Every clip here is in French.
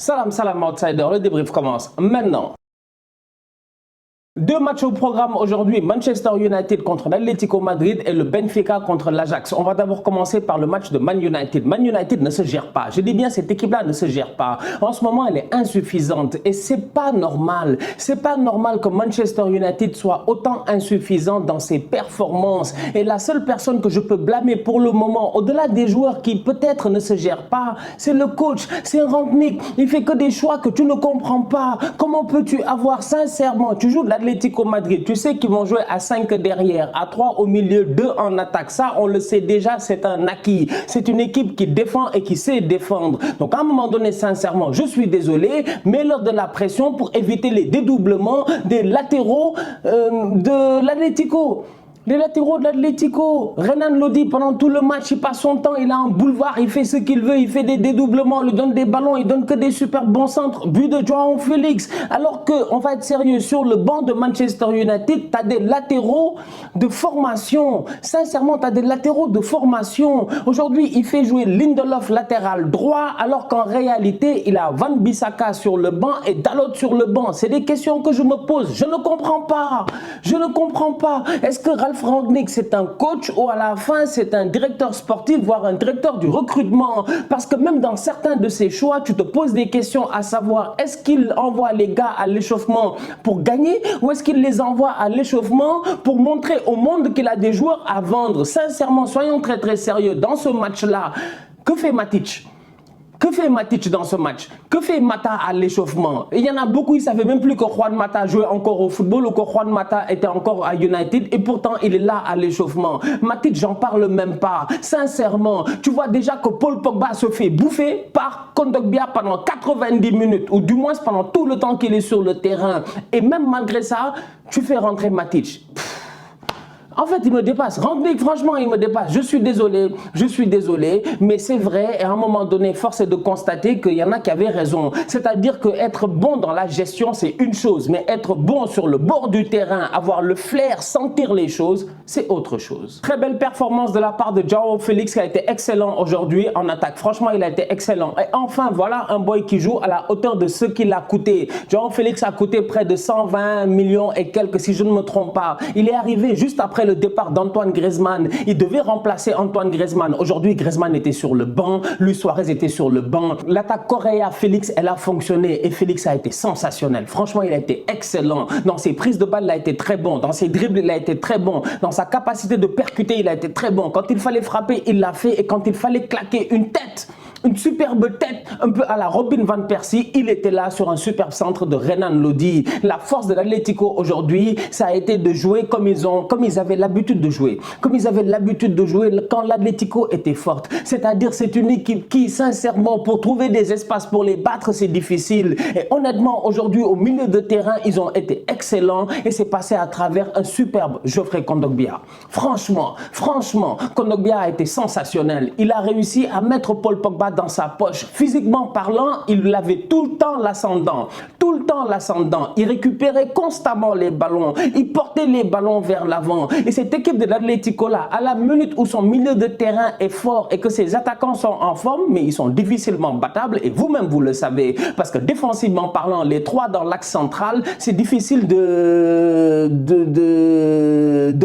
Salam, salam outsider, le débrief commence maintenant. Deux matchs au programme aujourd'hui, Manchester United contre l'Atlético Madrid et le Benfica contre l'Ajax. On va d'abord commencer par le match de Man United. Man United ne se gère pas. Je dis bien, cette équipe-là ne se gère pas. En ce moment, elle est insuffisante et c'est pas normal. C'est pas normal que Manchester United soit autant insuffisante dans ses performances. Et la seule personne que je peux blâmer pour le moment, au-delà des joueurs qui peut-être ne se gèrent pas, c'est le coach, c'est Rangnick. Il fait que des choix que tu ne comprends pas. Comment peux-tu avoir sincèrement, tu joues de l'Atlético Madrid, tu sais qu'ils vont jouer à 5 derrière, à 3 au milieu, 2 en attaque. Ça, on le sait déjà, c'est un acquis. C'est une équipe qui défend et qui sait défendre. Donc, à un moment donné, sincèrement, je suis désolé, mets-leur de la pression pour éviter les dédoublements des latéraux de l'Atlético. Les latéraux de l'Atlético, Renan Lodi, pendant tout le match, il passe son temps, il a un boulevard, il fait ce qu'il veut, il fait des dédoublements, il lui donne des ballons, il donne que des super bons centres. But de Joao Félix. Alors que, on va être sérieux, sur le banc de Manchester United, tu as des latéraux de formation. Sincèrement, tu as des latéraux de formation. Aujourd'hui, il fait jouer Lindelof latéral droit, alors qu'en réalité, il a Van Bissaka sur le banc et Dalot sur le banc. C'est des questions que je me pose. Je ne comprends pas. Je ne comprends pas. Est-ce que Ralf Rangnick, c'est un coach ou à la fin, c'est un directeur sportif, voire un directeur du recrutement? Parce que même dans certains de ses choix, tu te poses des questions à savoir, est-ce qu'il envoie les gars à l'échauffement pour gagner ou est-ce qu'il les envoie à l'échauffement pour montrer au monde qu'il a des joueurs à vendre? Sincèrement, soyons très sérieux. Dans ce match-là, que fait Matic? Que fait Matic dans ce match? Que fait Mata à l'échauffement? Il y en a beaucoup, ils ne savaient même plus que Juan Mata jouait encore au football ou que Juan Mata était encore à United et pourtant il est là à l'échauffement. Matic, j'en parle même pas. Sincèrement, tu vois déjà que Paul Pogba se fait bouffer par Kondogbia pendant 90 minutes ou du moins pendant tout le temps qu'il est sur le terrain. Et même malgré ça, tu fais rentrer Matic. En fait, il me dépasse. Rangnick, franchement, il me dépasse. Je suis désolé, mais c'est vrai, et à un moment donné, force est de constater qu'il y en a qui avaient raison. C'est-à-dire qu'être bon dans la gestion, c'est une chose, mais être bon sur le bord du terrain, avoir le flair, sentir les choses, c'est autre chose. Très belle performance de la part de Joao Félix qui a été excellent aujourd'hui en attaque. Franchement, il a été excellent. Et enfin, voilà un boy qui joue à la hauteur de ce qu'il a coûté. Joao Félix a coûté près de 120 millions et quelques, si je ne me trompe pas. Il est arrivé juste après le départ d'Antoine Griezmann. Il devait remplacer Antoine Griezmann. Aujourd'hui, Griezmann était sur le banc. Luis Suarez était sur le banc. L'attaque Correa-Félix, elle a fonctionné et Félix a été sensationnel. Franchement, il a été excellent. Dans ses prises de balle, il a été très bon. Dans ses dribbles, il a été très bon. Dans sa capacité de percuter, il a été très bon. Quand il fallait frapper, il l'a fait. Et quand il fallait claquer une tête, une superbe tête, un peu à la Robin Van Persie, il était là sur un superbe centre de Renan Lodi. La force de l'Atlético aujourd'hui, ça a été de jouer comme ils avaient l'habitude de jouer. Comme ils avaient l'habitude de jouer quand l'Atlético était forte. C'est-à-dire, c'est une équipe qui, sincèrement, pour trouver des espaces pour les battre, c'est difficile. Et honnêtement, aujourd'hui, au milieu de terrain, ils ont été excellents et c'est passé à travers un superbe Geoffrey Kondogbia. Franchement, Kondogbia a été sensationnel. Il a réussi à mettre Paul Pogba dans sa poche. Physiquement parlant, il avait tout le temps l'ascendant. Tout le temps l'ascendant. Il récupérait constamment les ballons. Il portait les ballons vers l'avant. Et cette équipe de l'Atlético là, à la minute où son milieu de terrain est fort et que ses attaquants sont en forme, mais ils sont difficilement battables et vous-même vous le savez. Parce que défensivement parlant, les trois dans l'axe central, c'est difficile de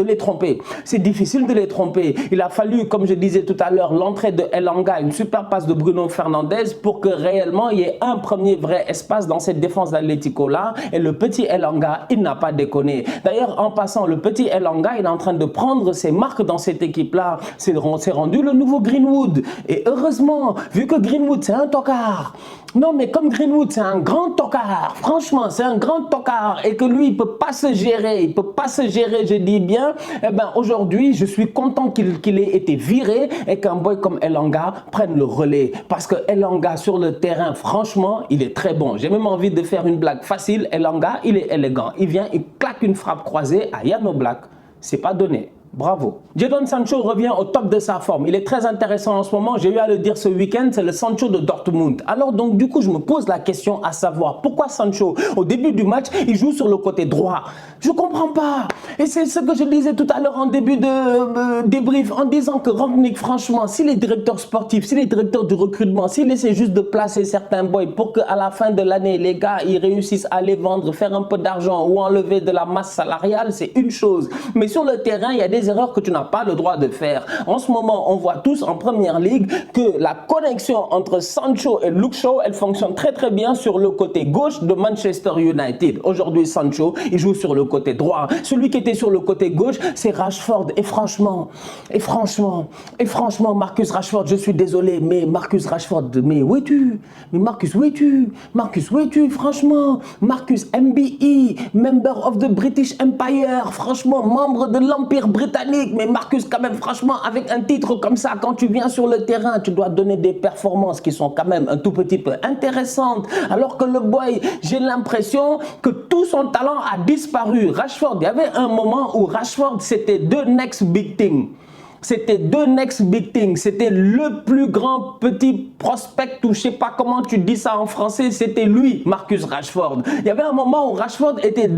les tromper. C'est difficile de les tromper. Il a fallu, comme je disais tout à l'heure, l'entrée de Elanga, une super passe de Bruno Fernandes pour que réellement il y ait un premier vrai espace dans cette défense d'Atlético là. Et le petit Elanga, il n'a pas déconné. D'ailleurs, en passant, le petit Elanga, il est en train de prendre ses marques dans cette équipe là. C'est rendu le nouveau Greenwood. Et heureusement, vu que Greenwood c'est un tocard. Non, mais comme Greenwood, c'est un grand tocard. Franchement, c'est un grand tocard. Et que lui, il peut pas se gérer. Il peut pas se gérer, je dis bien. Eh ben, aujourd'hui, je suis content qu'il ait été viré et qu'un boy comme Elanga prenne le relais. Parce que Elanga, sur le terrain, franchement, il est très bon. J'ai même envie de faire une blague facile. Elanga, il est élégant. Il vient, il claque une frappe croisée à Yann Oblak. C'est pas donné. Bravo. Jadon Sancho revient au top de sa forme. Il est très intéressant en ce moment. J'ai eu à le dire ce week-end, c'est le Sancho de Dortmund. Alors donc du coup, je me pose la question à savoir pourquoi Sancho, au début du match, il joue sur le côté droit. Je ne comprends pas. Et c'est ce que je disais tout à l'heure en début de débrief, en disant que Rangnick, franchement, si les directeurs sportifs, si les directeurs du recrutement, s'ils essaient juste de placer certains boys pour qu'à la fin de l'année, les gars, ils réussissent à les vendre, faire un peu d'argent ou enlever de la masse salariale, c'est une chose. Mais sur le terrain, il y a des erreurs que tu n'as pas le droit de faire. En ce moment, on voit tous en première ligue que la connexion entre Sancho et Luke Shaw, elle fonctionne très très bien sur le côté gauche de Manchester United. Aujourd'hui, Sancho, il joue sur le côté droit. Celui qui était sur le côté gauche, c'est Rashford. Et franchement, Marcus Rashford, je suis désolé, mais Marcus Rashford, mais où es-tu? Mais Marcus, où es-tu? Marcus, où es-tu? Franchement, Marcus MBE, member of the British Empire, franchement, membre de l'Empire britannique. Mais Marcus, quand même, franchement, avec un titre comme ça, quand tu viens sur le terrain, tu dois donner des performances qui sont quand même un tout petit peu intéressantes. Alors que le boy, j'ai l'impression que tout son talent a disparu. Rashford, il y avait un moment où Rashford, c'était the next big thing. C'était the next big thing. C'était le plus grand petit prospect, ou je sais pas comment tu dis ça en français. C'était lui, Marcus Rashford. Il y avait un moment où Rashford était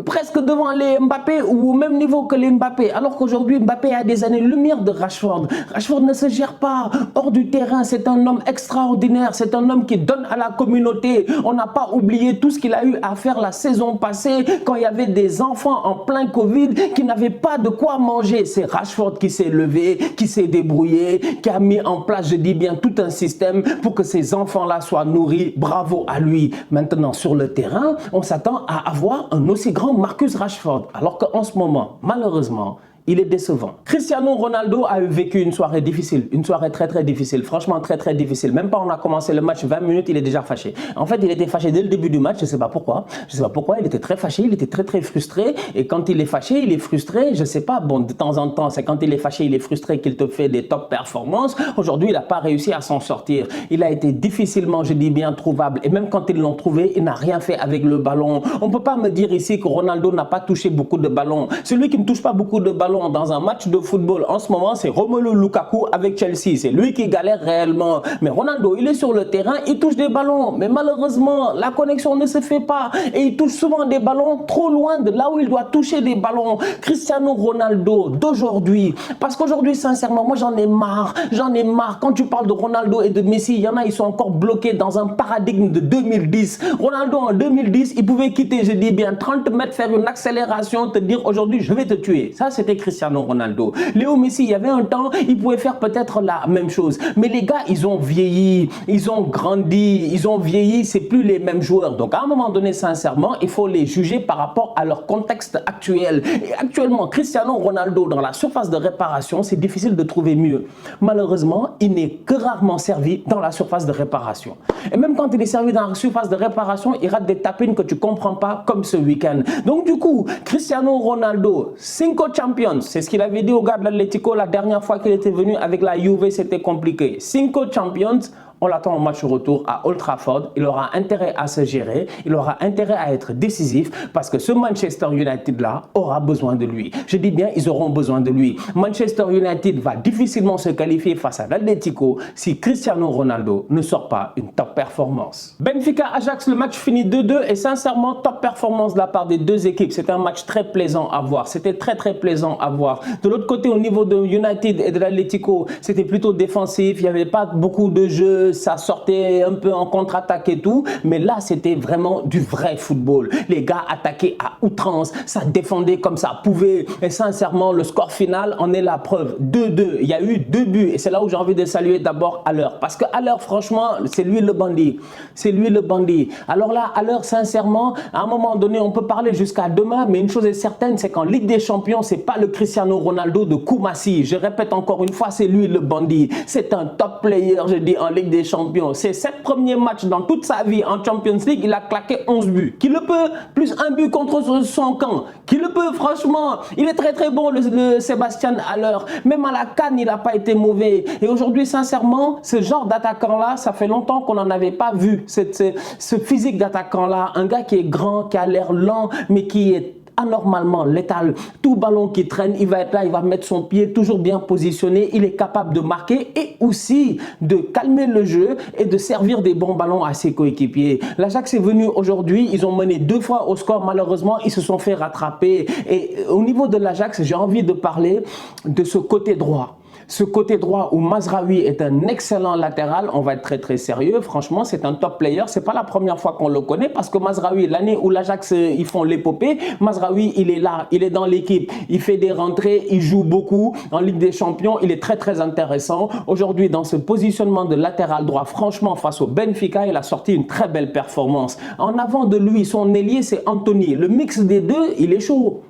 presque devant les Mbappé ou au même niveau que les Mbappé. Alors qu'aujourd'hui, Mbappé a des années-lumière de Rashford. Rashford ne se gère pas hors du terrain. C'est un homme extraordinaire. C'est un homme qui donne à la communauté. On n'a pas oublié tout ce qu'il a eu à faire la saison passée quand il y avait des enfants en plein Covid qui n'avaient pas de quoi manger. C'est Rashford qui s'est levé, qui s'est débrouillé, qui a mis en place, je dis bien, tout un système pour que ces enfants-là soient nourris. Bravo à lui. Maintenant, sur le terrain, on s'attend à avoir un aussi grand Marcus Rashford. Alors qu'en ce moment, malheureusement, il est décevant. Cristiano Ronaldo a vécu une soirée difficile, une soirée très très difficile, franchement très très difficile. Même pas on a commencé le match 20 minutes, il est déjà fâché. En fait, il était fâché dès le début du match, je sais pas pourquoi. Je sais pas pourquoi, il était très fâché, il était très très frustré. Et quand il est fâché, il est frustré, je sais pas, bon, de temps en temps, c'est quand il est fâché, il est frustré qu'il te fait des top performances. Aujourd'hui, il n'a pas réussi à s'en sortir. Il a été difficilement, je dis bien, trouvable. Et même quand ils l'ont trouvé, il n'a rien fait avec le ballon. On peut pas me dire ici que Ronaldo n'a pas touché beaucoup de ballons. Celui qui ne touche pas beaucoup de ballons dans un match de football en ce moment, c'est Romelu Lukaku avec Chelsea. C'est lui qui galère réellement. Mais Ronaldo, il est sur le terrain, il touche des ballons. Mais malheureusement, la connexion ne se fait pas. Et il touche souvent des ballons trop loin de là où il doit toucher des ballons. Cristiano Ronaldo d'aujourd'hui. Parce qu'aujourd'hui, sincèrement, moi j'en ai marre. J'en ai marre. Quand tu parles de Ronaldo et de Messi, il y en a, ils sont encore bloqués dans un paradigme de 2010. Ronaldo en 2010, il pouvait quitter, je dis bien, 30 mètres, faire une accélération, te dire aujourd'hui, je vais te tuer. Ça, c'était Cristiano Ronaldo. Léo Messi, il y avait un temps, il pouvait faire peut-être la même chose. Mais les gars, ils ont vieilli, ils ont grandi, ils ont vieilli, c'est plus les mêmes joueurs. Donc à un moment donné, sincèrement, il faut les juger par rapport à leur contexte actuel. Et actuellement, Cristiano Ronaldo, dans la surface de réparation, c'est difficile de trouver mieux. Malheureusement, il n'est que rarement servi dans la surface de réparation. Et même quand il est servi dans la surface de réparation, il rate des tapines que tu ne comprends pas, comme ce week-end. Donc du coup, Cristiano Ronaldo, 5 champions, c'est ce qu'il avait dit au gars de l'Atlético la dernière fois qu'il était venu avec la Juve, c'était compliqué. 5 champions. On l'attend au match retour à Old Trafford. Il aura intérêt à se gérer. Il aura intérêt à être décisif parce que ce Manchester United-là aura besoin de lui. Je dis bien, ils auront besoin de lui. Manchester United va difficilement se qualifier face à l'Atlético si Cristiano Ronaldo ne sort pas une top performance. Benfica-Ajax, le match finit 2-2 et sincèrement, top performance de la part des deux équipes. C'était un match très plaisant à voir. C'était très très plaisant à voir. De l'autre côté, au niveau de United et de l'Atlético, c'était plutôt défensif. Il n'y avait pas beaucoup de jeux. Ça sortait un peu en contre-attaque et tout, mais là c'était vraiment du vrai football. Les gars attaquaient à outrance, ça défendait comme ça pouvait, et sincèrement le score final en est la preuve. 2-2, il y a eu 2 buts et c'est là où j'ai envie de saluer d'abord Haller, parce que Haller franchement c'est lui le bandit, c'est lui le bandit. Alors là Haller sincèrement à un moment donné on peut parler jusqu'à demain, mais une chose est certaine, c'est qu'en Ligue des Champions c'est pas le Cristiano Ronaldo de Koumassi, je répète encore une fois, c'est lui le bandit, c'est un top player, je dis, en Ligue des Champions. Ses 7 premiers matchs dans toute sa vie en Champions League, il a claqué 11 buts. Qui le peut, plus un but contre son camp. Qui le peut, franchement. Il est très très bon le Sébastien Haller. Même à la CAN, il n'a pas été mauvais. Et aujourd'hui, sincèrement, ce genre d'attaquant-là, ça fait longtemps qu'on n'en avait pas vu. Ce physique d'attaquant-là, un gars qui est grand, qui a l'air lent, mais qui est anormalement létal. Tout ballon qui traîne, il va être là, il va mettre son pied toujours bien positionné. Il est capable de marquer et aussi de calmer le jeu et de servir des bons ballons à ses coéquipiers. L'Ajax est venu aujourd'hui, ils ont mené 2 fois au score. Malheureusement, ils se sont fait rattraper. Et au niveau de l'Ajax, j'ai envie de parler de ce côté droit. Ce côté droit où Mazraoui est un excellent latéral, on va être très sérieux. Franchement, c'est un top player. C'est pas la première fois qu'on le connaît parce que Mazraoui, l'année où l'Ajax ils font l'épopée, Mazraoui il est là, il est dans l'équipe, il fait des rentrées, il joue beaucoup en Ligue des Champions. Il est très intéressant. Aujourd'hui, dans ce positionnement de latéral droit, franchement, face au Benfica, il a sorti une très belle performance. En avant de lui, son ailier, c'est Anthony. Le mix des deux, il est chaud.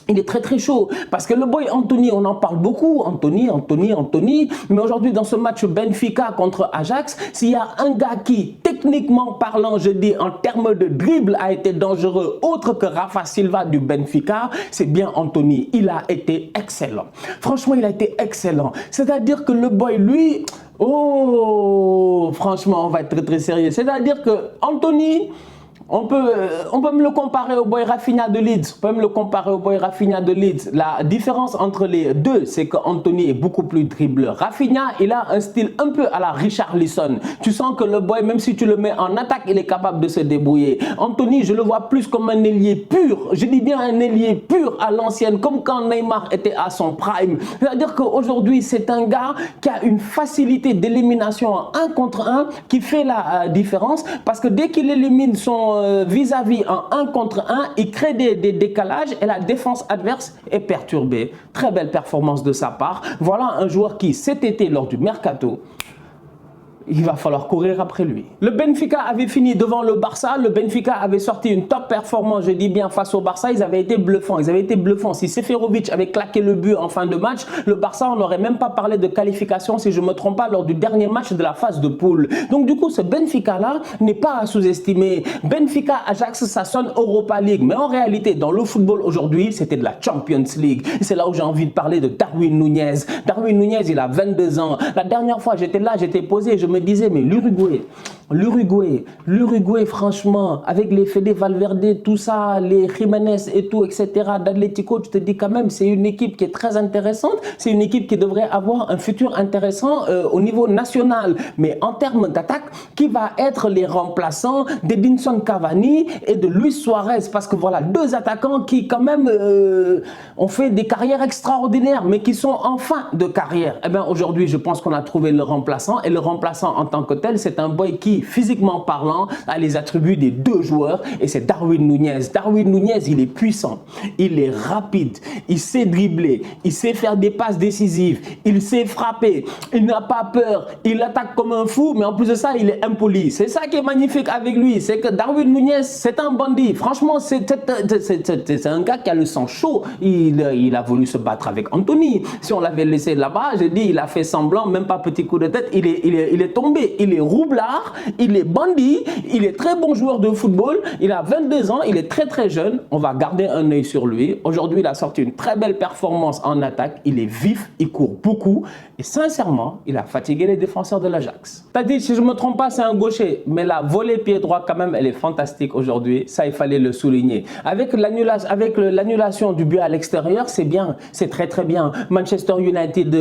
Il est très chaud parce que le boy Anthony, on en parle beaucoup, Anthony, mais aujourd'hui dans ce match Benfica contre Ajax, s'il y a un gars qui, techniquement parlant, je dis en termes de dribble, a été dangereux, autre que Rafa Silva du Benfica, c'est bien Anthony. Il a été excellent. Franchement, il a été excellent. C'est-à-dire que le boy, lui, oh, franchement, on va être très sérieux. C'est-à-dire que Anthony, on peut me le comparer au boy Rafinha de Leeds. La différence entre les deux, c'est qu'Anthony est beaucoup plus dribbleur. Rafinha, il a un style un peu à la Richarlison. Tu sens que le boy, même si tu le mets en attaque, il est capable de se débrouiller. Anthony, je le vois plus comme un ailier pur. Je dis bien un ailier pur à l'ancienne, comme quand Neymar était à son prime. C'est-à-dire qu'aujourd'hui, c'est un gars qui a une facilité d'élimination en 1 contre 1 qui fait la différence parce que dès qu'il élimine son vis-à-vis en 1 contre 1, il crée des décalages et la défense adverse est perturbée. Très belle performance de sa part. Voilà un joueur qui, cet été, lors du Mercato, il va falloir courir après lui. Le Benfica avait fini devant le Barça. Le Benfica avait sorti une top performance, je dis bien, face au Barça. Ils avaient été bluffants. Si Seferovic avait claqué le but en fin de match, le Barça, on n'aurait même pas parlé de qualification, si je ne me trompe pas, lors du dernier match de la phase de poule. Donc du coup, ce Benfica-là n'est pas à sous-estimer. Benfica-Ajax, ça sonne Europa League. Mais en réalité, dans le football aujourd'hui, c'était de la Champions League. C'est là où j'ai envie de parler de Darwin Núñez. Darwin Núñez, il a 22 ans. La dernière fois, j'étais là, j'étais posé, je me disais, mais l'Uruguay, franchement, avec les Fede Valverde, tout ça, les Jiménez et tout, etc., d'Atlético, tu te dis quand même, c'est une équipe qui est très intéressante, c'est une équipe qui devrait avoir un futur intéressant au niveau national. Mais en termes d'attaque, qui va être les remplaçants d'Edinson Cavani et de Luis Suarez? Parce que voilà, 2 attaquants qui quand même ont fait des carrières extraordinaires, mais qui sont en fin de carrière. Eh bien, aujourd'hui, je pense qu'on a trouvé le remplaçant, et le remplaçant en tant que tel, c'est un boy qui, physiquement parlant, a les attributs des 2 joueurs, et c'est Darwin Núñez. Darwin Núñez, il est puissant, il est rapide, il sait dribbler, il sait faire des passes décisives, il sait frapper, il n'a pas peur, il attaque comme un fou, mais en plus de ça, il est impoli. C'est ça qui est magnifique avec lui, c'est que Darwin Núñez, c'est un bandit. Franchement, c'est un gars qui a le sang chaud. Il a voulu se battre avec Anthony. Si on l'avait laissé là-bas, je dis, il a fait semblant, même pas petit coup de tête, il est tombé. Il est roublard, il est bandit, il est très bon joueur de football, il a 22 ans, il est très jeune. On va garder un œil sur lui. Aujourd'hui, il a sorti une très belle performance en attaque. Il est vif, il court beaucoup et sincèrement, il a fatigué les défenseurs de l'Ajax. T'as dit, si je ne me trompe pas, c'est un gaucher, mais la volée pied droit quand même, elle est fantastique aujourd'hui. Ça, il fallait le souligner. Avec l'annulation du but à l'extérieur, c'est bien, c'est très bien. Manchester United,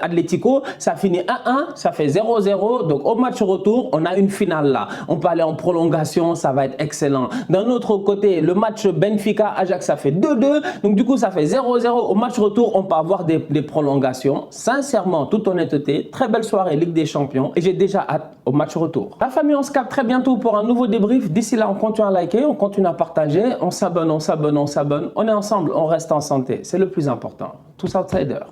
Atlético, ça finit 1-1, ça fait 0-0. Donc au match retour, on a une finale là. On peut aller en prolongation, ça va être excellent. D'un autre côté, le match Benfica-Ajax, ça fait 2-2. Donc du coup, ça fait 0-0. Au match retour, on peut avoir des prolongations. Sincèrement, toute honnêteté, très belle soirée Ligue des Champions et j'ai déjà hâte au match retour. La famille, on se capte très bientôt pour un nouveau débrief. D'ici là, on continue à liker, on continue à partager, on s'abonne. On est ensemble, on reste en santé. C'est le plus important. Tous outsiders.